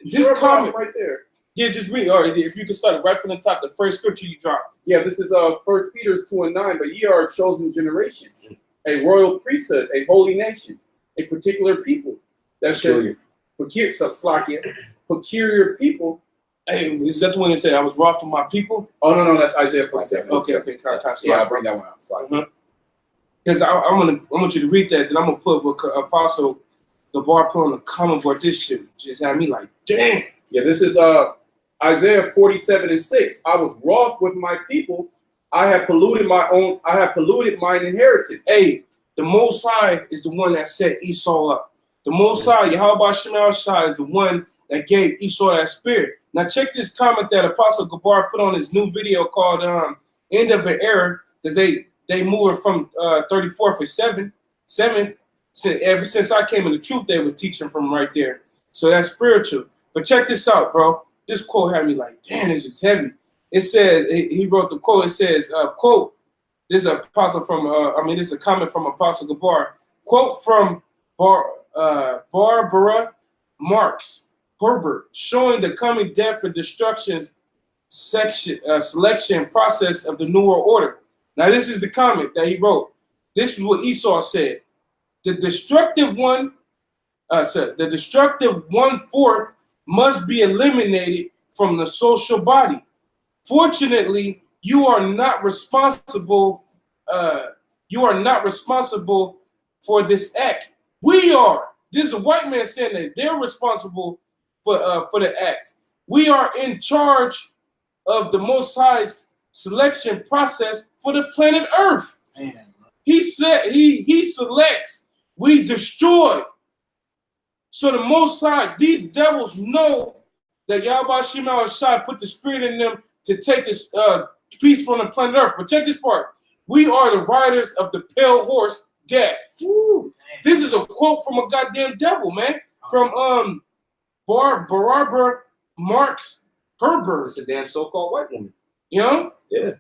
B: this comment
D: right there.
B: Yeah, just read. All right, if you can start right from the top, the first scripture you dropped.
D: Yeah, this is 1 Peter 2:9. But ye are a chosen generation, a royal priesthood, a holy nation, a particular people that should peculiar people.
B: Hey, is that the one that said I was wroth with my people?
D: Oh no, that's Isaiah 47.
B: Okay.
D: Yeah, I'll bring that one out.
B: Because I want you to read that. Then I'm gonna put what Apostle Gabar put on the comment board. This shit just had me like, damn.
D: Yeah, this is Isaiah 47:6. I was wroth with my people. I have polluted mine inheritance.
B: Hey, the Most High is the one that set Esau up. The Most High, Yahawashi, is the one that gave Esau that spirit. Now check this comment that Apostle Gabar put on his new video called "End of an Era," because they moved from 34th or 7th. Ever since I came in the truth, they was teaching from right there. So that's spiritual. But check this out, bro. This quote had me like, damn, this is heavy. It said, he wrote the quote. It says, quote, this is a apostle from, this is a comment from Apostle Gabar. Quote from Barbara Marx Herbert, showing the coming death and destruction selection process of the New World Order. Now, this is the comment that he wrote. This is what Esau said. The destructive 1/4 must be eliminated from the social body. Fortunately, you are not responsible. You are not responsible for this act. We are. This is a white man saying that they're responsible for the act. We are in charge of the Most High's selection process for the planet Earth. Man. He said he selects. We destroy. So the Most High, these devils know that Yahawashi Yahawashi put the spirit in them to take this peace from the planet Earth. But check this part. We are the riders of the pale horse, death. Woo. This is a quote from a goddamn devil, man. From Barbara Marx Herbert.
A: It's a damn so-called white woman.
B: You know?
A: Yeah.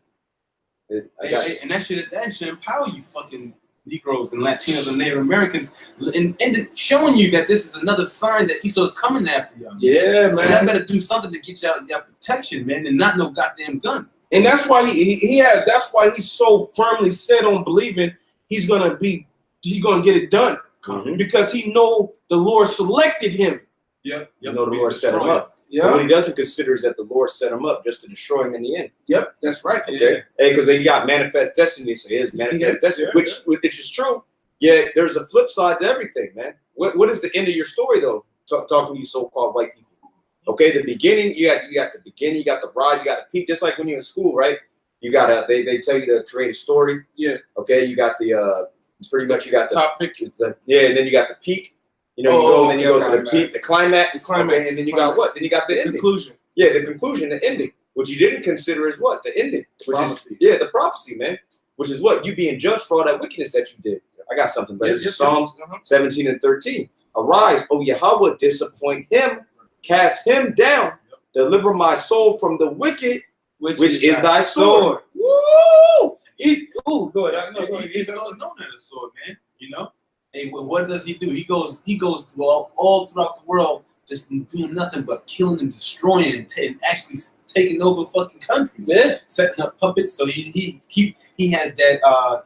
C: And that should empower you fucking Negroes and Latinos and Native Americans, and showing you that this is another sign that Esau's coming after you.
B: Yeah, man.
C: And I better do something to get y'all protection, man, and not no goddamn gun.
B: And that's why that's why he's so firmly set on believing he's gonna get it done. Because he know the Lord selected him.
C: Yep.
A: You know the Lord set him up. Yeah. What he doesn't consider is that the Lord set him up just to destroy him in the end.
B: Yep, that's right.
A: Okay. Yeah. Hey, because he got manifest destiny, so he is manifest destiny, which is true. Yeah, there's a flip side to everything, man. What is the end of your story though? Talking to you so-called white people. Okay, the beginning, you got the beginning, you got the rise, you got the peak. Just like when you're in school, right? You gotta they tell you to create a story.
B: Yeah.
A: Okay, you got the pretty much you got the
B: topic.
A: and then you got the peak. You know, you go and then you go to the
B: climax.
A: peak, the climax.
B: The climax.
A: Okay, and then you got what? Then you got the ending.
B: Conclusion.
A: Yeah, the conclusion, the ending. What you didn't consider is what? The ending. Which
D: Prophecy.
A: is the prophecy, man. Which is what? You being judged for all that wickedness that you did. I got something, but it's Psalms 17 and 13. Arise, O Yahweh, disappoint him, cast him down, deliver my soul from the wicked, which is thy sword.
B: Woo! Go ahead.
C: He's so known as a sword, man. You know. And what does he do? He goes through all throughout the world, just doing nothing but killing and destroying and actually taking over fucking countries.
B: Yeah.
C: Setting up puppets. So he has that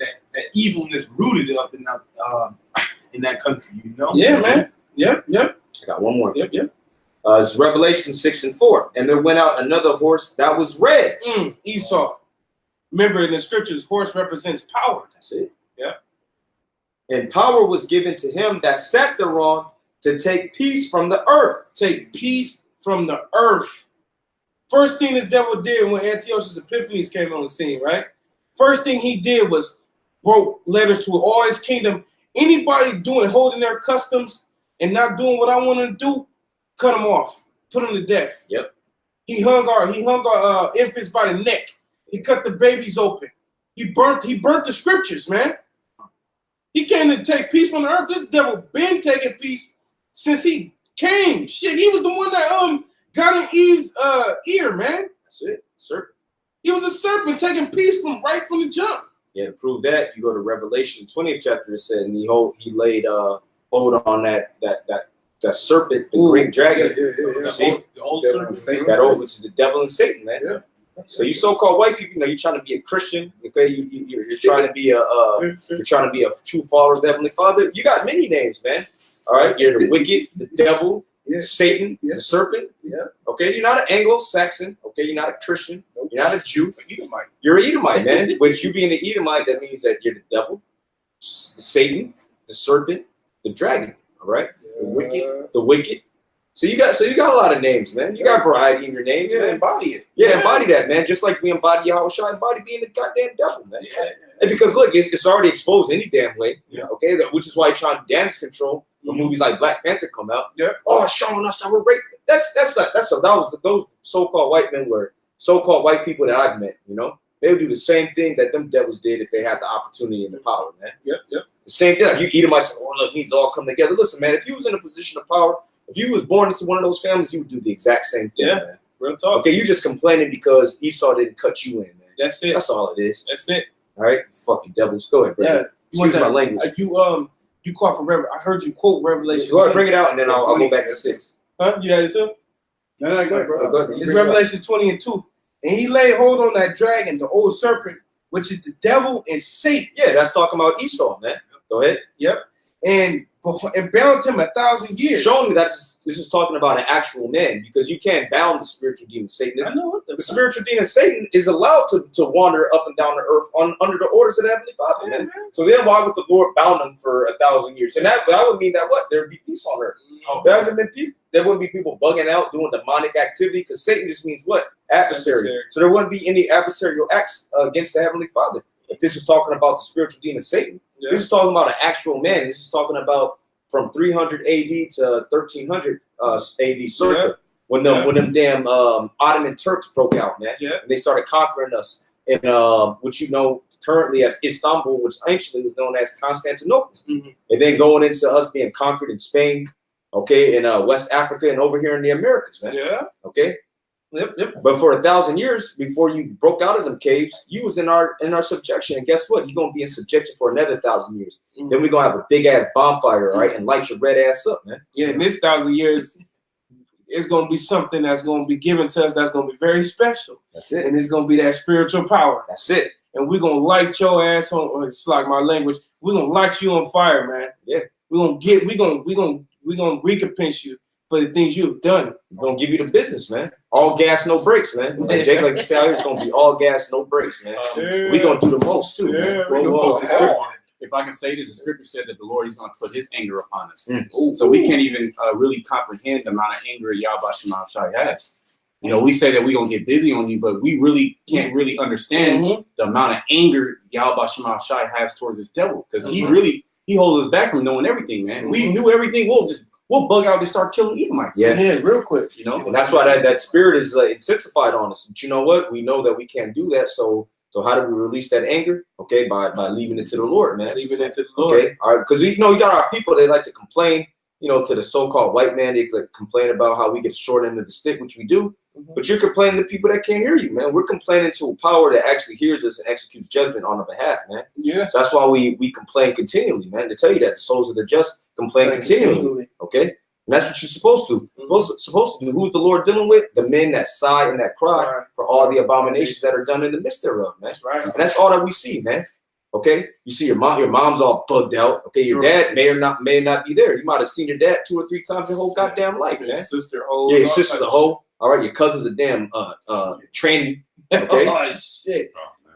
C: evilness rooted up in that country. You know.
B: Yeah, man. Yep.
A: I got one more.
B: Yep.
A: It's Revelation 6 and 4. And there went out another horse that was red.
B: Esau. Remember in the scriptures, horse represents power.
A: That's it.
B: Yeah.
A: And power was given to him that sat thereon to take peace from the earth.
B: Take peace from the earth. First thing this devil did when Antiochus Epiphanes came on the scene, right? First thing he did was wrote letters to all his kingdom. Anybody holding their customs and not doing what I want to do, cut them off, put them to death.
A: Yep.
B: He hung our infants by the neck. He cut the babies open. He burnt the scriptures, man. He came to take peace from the earth. This devil been taking peace since he came. Shit, he was the one that got in Eve's ear, man.
A: That's it. Serpent.
B: He was a serpent taking peace from the jump.
A: Yeah, to prove that, you go to Revelation 20th chapter. It said, and he laid hold on that serpent, the great dragon.
C: The old serpent.
A: That old, which is the devil and Satan, man.
C: Yeah.
A: So you so-called white people, you're trying to be a Christian. Okay, you're trying to be a true follower of the Heavenly Father. You got many names, man. All right, you're the wicked, the devil, Satan, the serpent.
C: Yeah.
A: Okay, you're not an Anglo-Saxon. Okay, you're not a Christian. You're not a Jew. You're an Edomite, man. But you being an Edomite, that means that you're the devil, Satan, the serpent, the dragon. All right, the wicked. So you got a lot of names, man. You got variety in your names, man.
C: Embody it.
A: Yeah, embody that, man. Just like we embody Yahawashi, embody being the goddamn devil, man.
C: Yeah.
A: And because look, it's already exposed any damn way.
C: Yeah.
A: Okay, which is why you're trying to damage control when movies like Black Panther come out.
B: Yeah.
A: Oh, showing us that we're raped. Those so-called white men were so-called white people that I've met. You know, they would do the same thing that them devils did if they had the opportunity and the power, man.
B: Yep.
A: The same thing. Like you eat them, I say, oh look, these all come together. Listen, man, if you was in a position of power, if you was born into one of those families, you would do the exact same thing, man.
B: Real talk.
A: Okay, you're just complaining because Esau didn't cut you in, man.
B: That's it.
A: That's all it is.
B: That's it.
A: All right, you fucking devils. Go ahead, bro.
B: Yeah.
A: Excuse my language.
B: You caught from I heard you quote Revelation.
A: Go ahead, bring it out, and then I'll go back to 6.
B: Huh? You had it too?
D: No, go ahead, bro.
A: Go ahead.
B: It's Revelation 20 and 2. And he laid hold on that dragon, the old serpent, which is the devil and Satan.
A: Yeah, that's talking about Esau, man. Go ahead.
B: Yep. And bound him 1,000 years.
A: Showing me that this is talking about an actual man, because you can't bound the spiritual demon Satan.
B: I know what
A: The spiritual demon Satan is allowed to wander up and down the earth under the orders of the Heavenly Father, man. So then why would the Lord bound him for 1,000 years? And that would mean that what? There would be peace on earth. There hasn't been peace. There wouldn't be people bugging out doing demonic activity, because Satan just means what? Adversary. So there wouldn't be any adversarial acts against the Heavenly Father. If this was talking about the spiritual demon Satan, this is talking about an actual man. This is talking about from 300 AD to 1300 AD circa, when them damn Ottoman Turks broke out, man.
B: Yeah.
A: And they started conquering us in what you know currently as Istanbul, which anciently was known as Constantinople.
B: Mm-hmm.
A: And then going into us being conquered in Spain, okay, in West Africa and over here in the Americas, man.
B: Yeah.
A: Okay.
B: Yep.
A: But for 1,000 years before you broke out of them caves, you was in our subjection. And guess what? You're gonna be in subjection for another 1,000 years.
B: Mm-hmm.
A: Then we're gonna have a big ass bonfire, right, and light your red ass up, man.
B: Yeah, in this 1,000 years, it's gonna be something that's gonna be given to us that's gonna be very special.
A: That's it.
B: And it's gonna be that spiritual power.
A: That's it.
B: And we're gonna light your ass on. It's like my language. We're gonna light you on fire, man.
A: Yeah.
B: We're gonna recompense you for the things you have done.
A: We're gonna give you the business, man. All gas, no brakes, man. And Jake, like you say out here, it's gonna be all gas, no brakes, man. We're gonna do the most too, man.
D: if I can say this, the scripture said that the Lord is going to put his anger upon us.
A: Mm.
D: So we can't even really comprehend the amount of anger Yahawashi has. You know, we say that we're going to get busy on you, but we really can't really understand the amount of anger Yahawashi has towards this devil. Because he holds us back from knowing everything, man. We knew everything. We'll bug out and start killing Edomites.
A: Yeah,
B: real quick.
D: You know,
A: and that's why that spirit is intensified on us. But you know what? We know that we can't do that. So how do we release that anger? Okay, by leaving it to the Lord, man.
B: Leaving it to the Lord.
A: Okay, all right, because you know we got our people. They like to complain. You know, to the so-called white man, they like complain about how we get the short end of the stick, which we do. But you're complaining to people that can't hear you, man. We're complaining to a power that actually hears us and executes judgment on our behalf, man.
B: Yeah.
A: So that's why we complain continually, man. To tell you that the souls of the just complain continually. Okay, and that's what you're supposed to. Supposed to do. Who's the Lord dealing with? The men that sigh and that cry for all the abominations that are done in the midst thereof, man.
B: That's right.
A: And that's all that we see, man. Okay, you see your mom's all bugged out. Okay, your dad may not be there. You might have seen your dad 2 or 3 times your whole goddamn life, man.
B: Your sister, hoe.
A: Yeah, your sister's a hoe. All right, your cousin's a damn tranny. Okay,
B: Oh shit.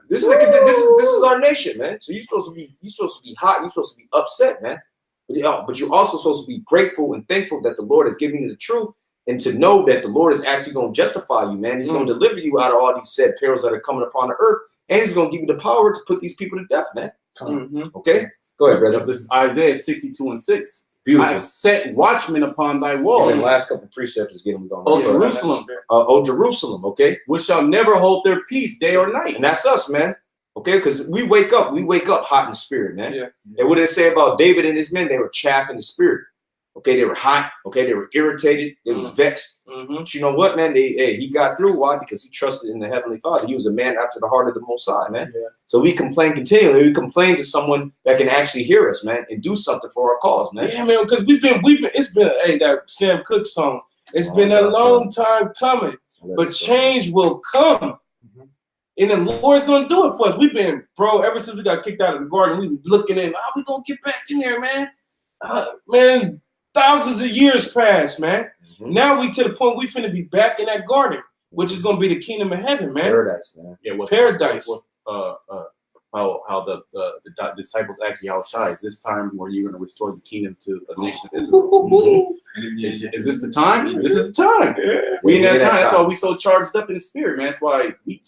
A: this is our nation, man. So you're supposed to be hot. You're supposed to be upset, man. But you're also supposed to be grateful and thankful that the Lord has given you the truth, and to know that the Lord is actually going to justify you, man. He's going to deliver you out of all these said perils that are coming upon the earth. And he's going to give you the power to put these people to death, man. Okay? Go ahead, brother.
D: This is Isaiah 62:6.
A: Beautiful.
D: I have set watchmen upon thy wall.
A: And the last couple precepts is getting going.
D: Oh, Jerusalem.
A: Jerusalem, okay?
D: Which shall never hold their peace day or night.
A: And that's us, man. Okay? Because we wake up hot in the spirit, man.
B: Yeah.
A: And what did it say about David and his men? They were chaff in the spirit. Okay, they were hot. Okay, they were irritated. They was vexed. But you know what, man? He got through. Why? Because he trusted in the Heavenly Father. He was a man after the heart of the Most High, man. Yeah. So we complain continually. We complain to someone that can actually hear us, man, and do something for our cause, man.
B: Yeah, man. Because we've been. It's been that Sam Cooke song. It's been a long time coming, but change will come. And the Lord's gonna do it for us. We've been, bro, ever since we got kicked out of the garden. We was looking at how we gonna get back in there, man. Man. Thousands of years passed, man. Now we to the point we finna be back in that garden, which is gonna be the kingdom of heaven, man.
A: Paradise, man.
D: Yeah,
B: paradise.
D: How the disciples asked Yahawashi, is this time where you're gonna restore the kingdom to the nation of Israel? Is this the time? This is the time. We in that time. That's why we so charged up in the spirit, man. That's why we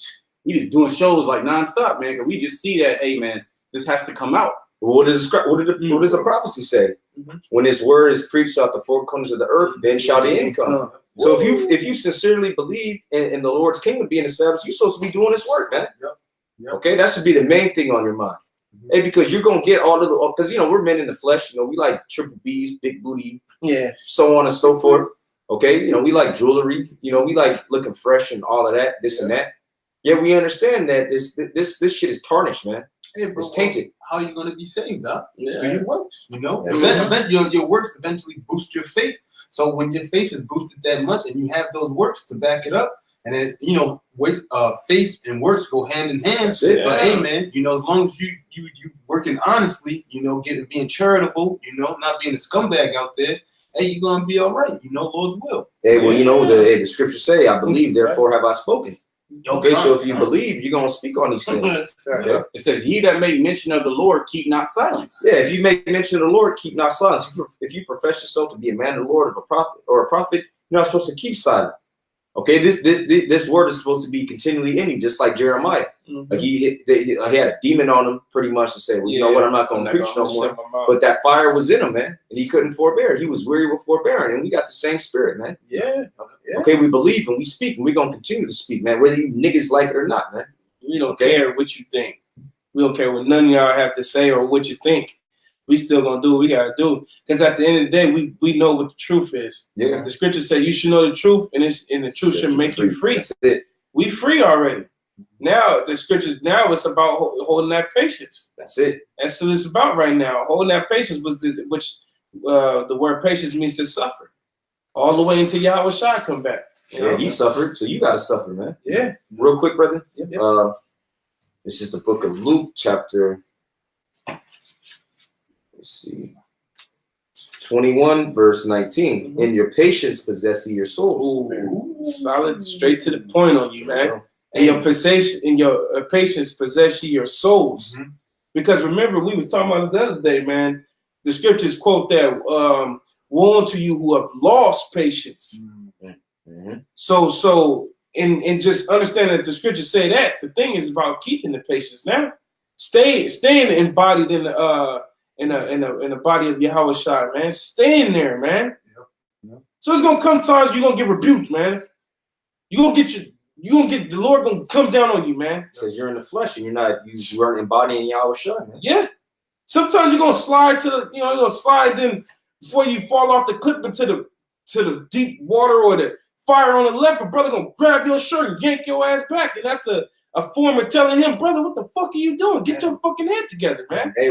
D: just doing shows like nonstop, man. Cause we just see that, hey, man, this has to come out.
A: What does the prophecy say? When his word is preached out the four corners of the earth, then shall the end come. So if you sincerely believe in the Lord's kingdom being established, you're supposed to be doing this work, man. Yep. Okay, that should be the main thing on your mind. Hey, because you're gonna get all of the, because we're men in the flesh. We like triple B's, big booty, so on and so forth. Okay, we like jewelry. We like looking fresh and all of that, this and that. Yeah, we understand that this shit is tarnished, man.
C: Hey, bro,
A: it's tainted.
C: How are you going to be saved, huh?
B: Yeah.
C: Do your works, Your works eventually boost your faith. So when your faith is boosted that much and you have those works to back it up, and as faith and works go hand in hand.
A: That's it.
C: So hey, man, as long as you working honestly, being charitable, not being a scumbag out there, hey, you're gonna be all right. Lord's will.
A: Hey, well, the scriptures say, I believe, therefore have I spoken. Okay, so if you believe, you're gonna speak on these things. Okay.
D: It says, "Ye that make mention of the Lord, keep not silence."
A: Yeah, if you make mention of the Lord, keep not silence. If you profess yourself to be a man of the Lord, of a prophet, you're not supposed to keep silent. Okay, this word is supposed to be continually in you, just like Jeremiah. Like he had a demon on him, pretty much, to say, well, you know what, I'm not gonna preach no more. But that fire was in him, man, and he couldn't forbear. He was weary with forbearing, and we got the same spirit, man.
B: Yeah.
A: Okay, we believe and we speak, and we're gonna continue to speak, man, whether you niggas like it or not, man.
B: We don't care what you think. We don't care what none of y'all have to say or what you think. We still gonna do what we gotta do. Because at the end of the day, we know what the truth is.
A: Yeah.
B: The scriptures say you should know the truth, and the truth should make you free.
A: That's it.
B: We free already. Now the scriptures, it's about holding that patience.
A: That's it.
B: That's what it's about right now. Holding that patience the word patience means to suffer. All the way until Yahawashi come back.
A: Yeah, he suffered, so you gotta suffer, man.
B: Yeah.
A: Real quick, brother.
B: Yep.
A: This is the book of Luke, chapter 21, verse 19. In your patience possess ye your souls.
B: Ooh, solid, straight to the point on you, man. And your patience possess ye your souls. Because remember, we was talking about it the other day, man. The scriptures quote that, woe unto you who have lost patience.
A: Mm-hmm.
B: So and just understand that the scriptures say that. The thing is about keeping the patience now. Staying embodied in the body of Yahawashi, man. Stay in there, man.
C: Yep.
B: So it's gonna come times you're gonna get rebuked, man. You're gonna get the Lord gonna come down on you, man.
A: Because you're in the flesh and you aren't embodying Yahawashi, man.
B: Yeah. Sometimes you're gonna slide you're gonna slide then before you fall off the cliff into the deep water or the fire on the left, a brother gonna grab your shirt and yank your ass back. And that's a form of telling him, brother, what the fuck are you doing? Get your fucking head together, man.
A: Hey,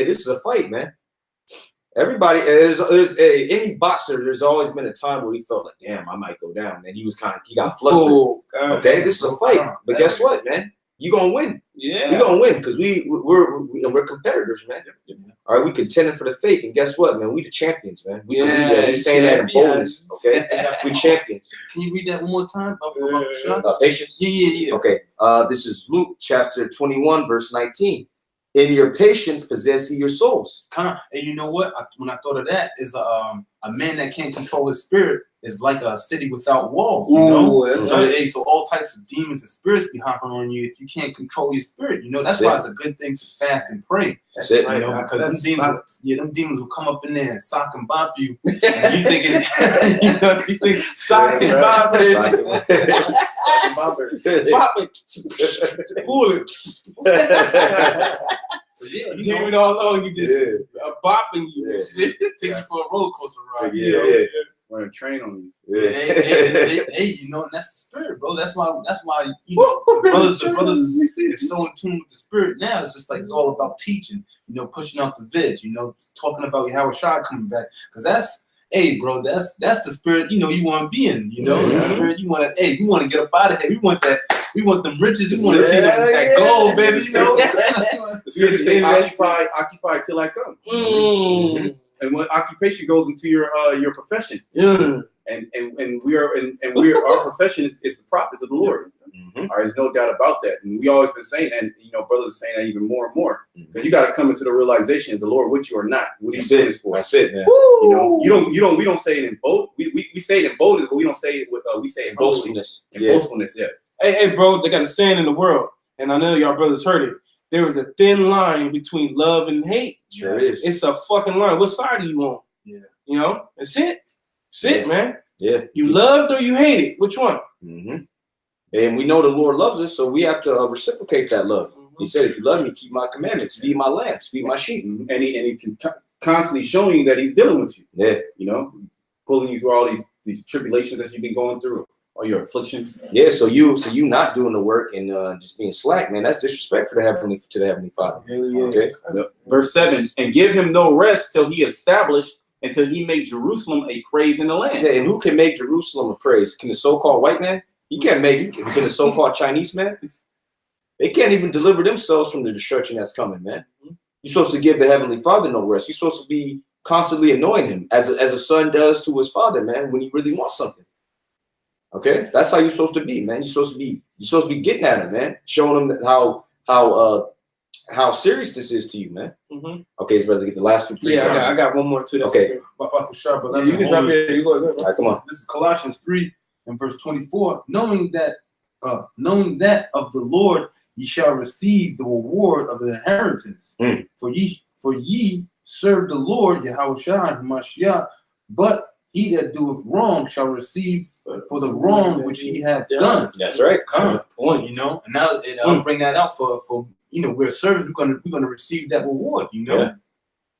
A: this is a fight, man. Everybody, there's any boxer, there's always been a time where he felt like, damn, I might go down, man. He got flustered.
B: Oh, God.
A: Okay, this is a fight. But guess what, man? You gonna win.
B: Yeah.
A: You gonna win because we're competitors, man. All right, we contending for the faith, and guess what, man? We the champions, man. We saying that in boldness, okay? We champions.
C: Can you read that one more time?
A: Patience.
C: Yeah.
A: Okay. This is Luke chapter 21, verse 19. In your patience, possess ye your souls.
C: And you know what? When I thought of that, is a man that can't control his spirit is like a city without walls. You know, so all types of demons and spirits be hopping on you if you can't control your spirit. You know, that's why it's a good thing to fast and pray.
A: That's it,
C: you know, because them demons will come up in there and sock and bop you. And you thinking, you think
B: sock and bop pull it.
C: Yeah,
B: demon all over you, just bopping you.
A: Yeah.
C: Take you for a roller coaster ride.
A: Yeah.
D: Want to train on you.
A: Yeah.
C: Hey, you know, and that's the spirit, bro. That's why you know, the brothers is so in tune with the spirit now. It's just like it's all about teaching, you know, pushing out the vid, you know, talking about Yahawashi coming back. Because that's the spirit, you know, you want to be in, you know, the spirit you want to, we want to get up out of here. We want them riches, we want to see that gold, baby, you know.
D: The spirit say occupy till I come.
B: Mm.
D: And when occupation goes into your profession,
B: Yeah.
D: and our profession is the prophets of the Lord.
A: Mm-hmm.
D: There's no doubt about that. And we always been saying, and you know, brothers are saying that even more and more, because you got to come into the realization of the Lord with you or not. What are you doing this for?
A: That's it, man.
D: You know, we don't say it in bold. We say it in boldness, but we don't say it with we say it in
A: Boastfulness.
D: boastfulness, yeah.
B: Hey, bro, they got a saying in the world, and I know y'all brothers heard it. There is a thin line between love and hate.
A: Sure is.
B: It's a fucking line. What side are you on?
C: Yeah.
B: You know, that's it. That's it, man.
A: Yeah.
B: You loved or you hated? Which one?
A: Mm-hmm. And we know the Lord loves us, so we have to reciprocate that love. He said, if you love me, keep my commandments, feed my lambs, feed my sheep.
D: And he can constantly showing you that he's dealing with you.
A: Yeah.
D: You know, pulling you through all these tribulations that you've been going through, all your afflictions.
A: Yeah, so you not doing the work and just being slack, man, that's disrespect to the Heavenly Father. Okay.
D: Verse 7, and give him no rest till he established, until he make Jerusalem a praise in the land.
A: Yeah, and who can make Jerusalem a praise? Can the so-called white man? He can't make it. Can the so-called Chinese man? They can't even deliver themselves from the destruction that's coming, man. You're supposed to give the Heavenly Father no rest. You're supposed to be constantly annoying him as a son does to his father, man, when he really wants something. Okay, that's how you're supposed to be, man. You're supposed to be getting at him, man, showing him how serious this is to you, man.
B: Mm-hmm.
A: Okay, so let's get the last few.
B: Yeah, I got one more to this.
A: Okay,
B: you can drop it. You go.
A: all right, come on.
C: This is Colossians 3 and verse 24. Knowing that of the Lord ye shall receive the reward of the inheritance. For ye serve the Lord Yahawashi Hamashiach, but he that doeth wrong shall receive for the wrong which he hath done.
A: That's right.
C: Point, you know. And now I'll bring that out for you know, we're servants. We're gonna receive that reward. You know.
A: Yeah.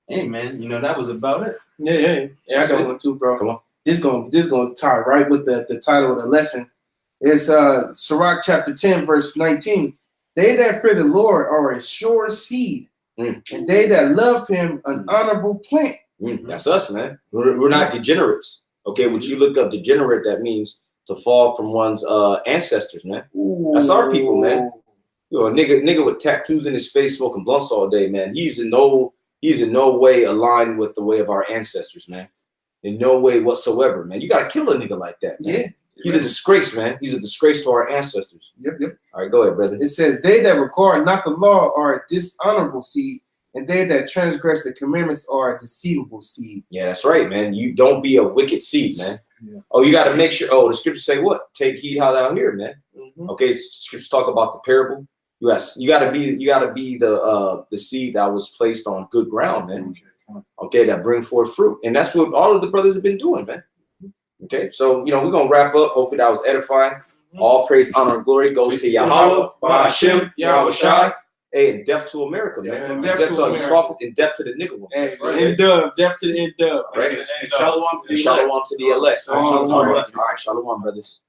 C: Hey man, you know that was about it.
B: Yeah. I got one too, bro.
A: Come on.
B: This gonna tie right with the title of the lesson. It's Sirach chapter 10, verse 19. They that fear the Lord are a sure seed, and they that love him an honorable plant.
A: That's us, man. We're not degenerates. Okay, when you look up degenerate, that means to fall from one's ancestors, man.
B: Ooh.
A: That's our people, man. You know, a nigga with tattoos in his face, smoking blunts all day, man. He's in no way aligned with the way of our ancestors, man. In no way whatsoever, man. You gotta kill a nigga like that, man. He's a disgrace, man. He's a disgrace to our ancestors.
F: Yep.
A: All right, go ahead, brother.
F: It says, they that regard not the law are a dishonorable seed, and they that transgress the commandments are a deceivable seed.
A: Yeah, that's right, man. You don't be a wicked seed, man.
F: Yeah.
A: Oh, you got to make sure. Oh, the scriptures say what? Take heed how thou hear, man.
F: Mm-hmm.
A: Okay, scriptures talk about the parable. You gotta be the seed that was placed on good ground, man. Okay, that bring forth fruit, and that's what all of the brothers have been doing, man. Okay, so we're gonna wrap up. Hopefully that was edifying. All praise, honor, and glory goes to Yahweh, Hashem, Yahawashi. Hey, and death to America, man.
B: Yeah,
A: And
B: death
A: death
B: to
A: to
B: America.
A: scoffers, and death to the nigger one.
B: Hey, in dub, death to the in dub.
A: Right.
C: And shalom to
A: And
C: the
A: shalom to the elect.
C: Shalom.
A: All right, shalom, brothers.